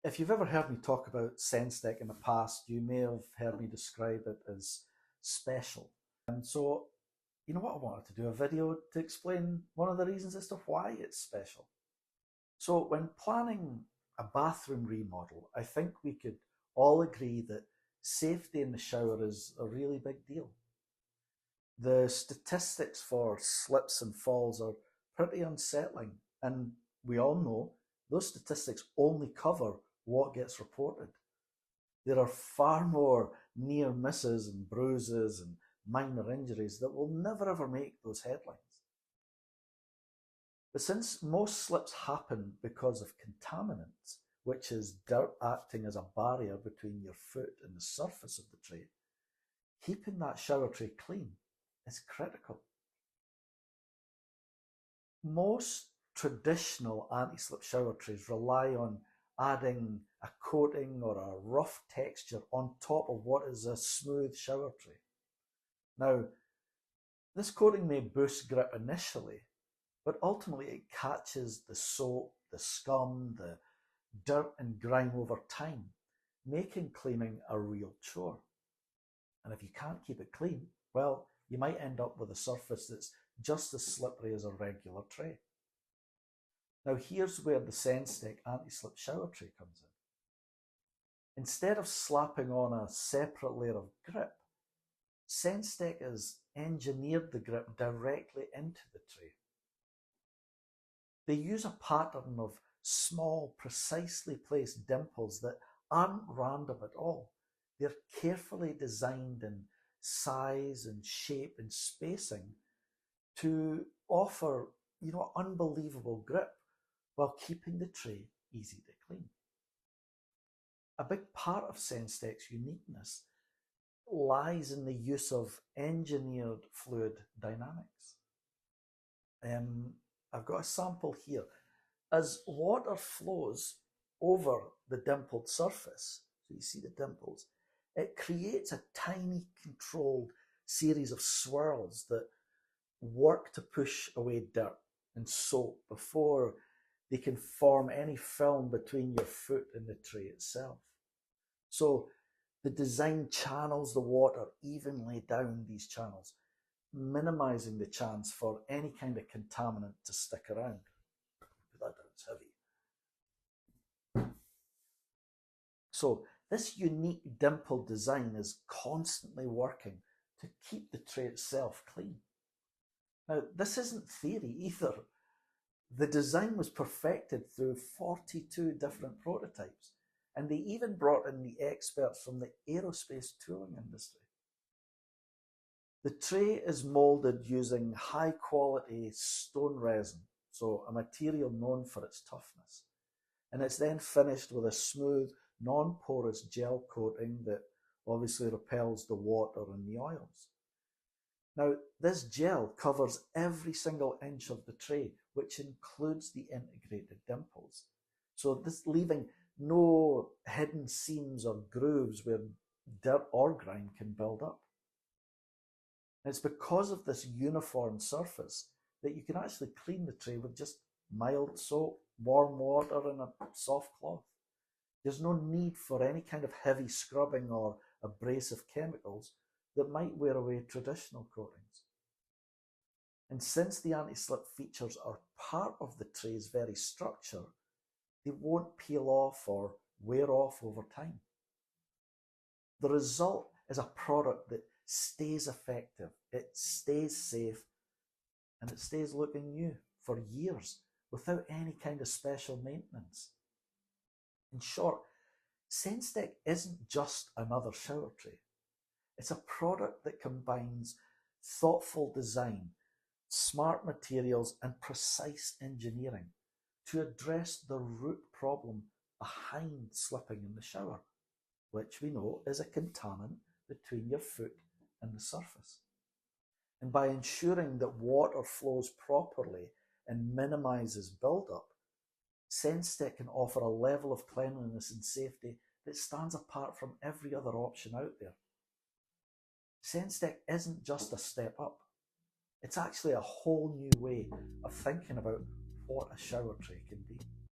If you've ever heard me talk about SENSTEC in the past, you may have heard me describe it as special. And so, you know what, I wanted to do a video to explain one of the reasons as to why it's special. So when planning a bathroom remodel, I think we could all agree that safety in the shower is a really big deal. The statistics for slips and falls are pretty unsettling, and we all know those statistics only cover what gets reported. There are far more near misses and bruises and minor injuries that will never ever make those headlines. But since most slips happen because of contaminants, which is dirt acting as a barrier between your foot and the surface of the tray, keeping that shower tray clean is critical. Most traditional anti-slip shower trays rely on adding a coating or a rough texture on top of what is a smooth shower tray. Now, this coating may boost grip initially, but ultimately it catches the soap, the scum, the dirt and grime over time, making cleaning a real chore. And if you can't keep it clean, well, you might end up with a surface that's just as slippery as a regular tray. Now here's where the SENSTEC anti-slip shower tray comes in. Instead of slapping on a separate layer of grip, SENSTEC has engineered the grip directly into the tray. They use a pattern of small, precisely placed dimples that aren't random at all. They're carefully designed in size and shape and spacing to offer, unbelievable grip while keeping the tray easy to clean. A big part of SENSTEC's uniqueness lies in the use of engineered fluid dynamics. I've got a sample here. As water flows over the dimpled surface, so you see the dimples, it creates a tiny controlled series of swirls that work to push away dirt and soap before they can form any film between your foot and the tray itself. So the design channels the water evenly down these channels, minimizing the chance for any kind of contaminant to stick around. Put that down, it's heavy. So this unique dimple design is constantly working to keep the tray itself clean. Now, this isn't theory either. The design was perfected through 42 different prototypes, and they even brought in the experts from the aerospace tooling industry. The tray is molded using high quality stone resin, so a material known for its toughness. And it's then finished with a smooth, non-porous gel coating that obviously repels the water and the oils. Now, this gel covers every single inch of the tray, which includes the integrated dimples. So this leaving no hidden seams or grooves where dirt or grime can build up. And it's because of this uniform surface that you can actually clean the tray with just mild soap, warm water and a soft cloth. There's no need for any kind of heavy scrubbing or abrasive chemicals that might wear away traditional coatings. And since the anti-slip features are part of the tray's very structure, they won't peel off or wear off over time. The result is a product that stays effective, it stays safe, and it stays looking new for years without any kind of special maintenance. In short, SENSTEC isn't just another shower tray. It's a product that combines thoughtful design, smart materials, and precise engineering to address the root problem behind slipping in the shower, which we know is a contaminant between your foot and the surface. And by ensuring that water flows properly and minimizes buildup, SENSTEC can offer a level of cleanliness and safety that stands apart from every other option out there. SENSTEC isn't just a step up. It's actually a whole new way of thinking about what a shower tray can be.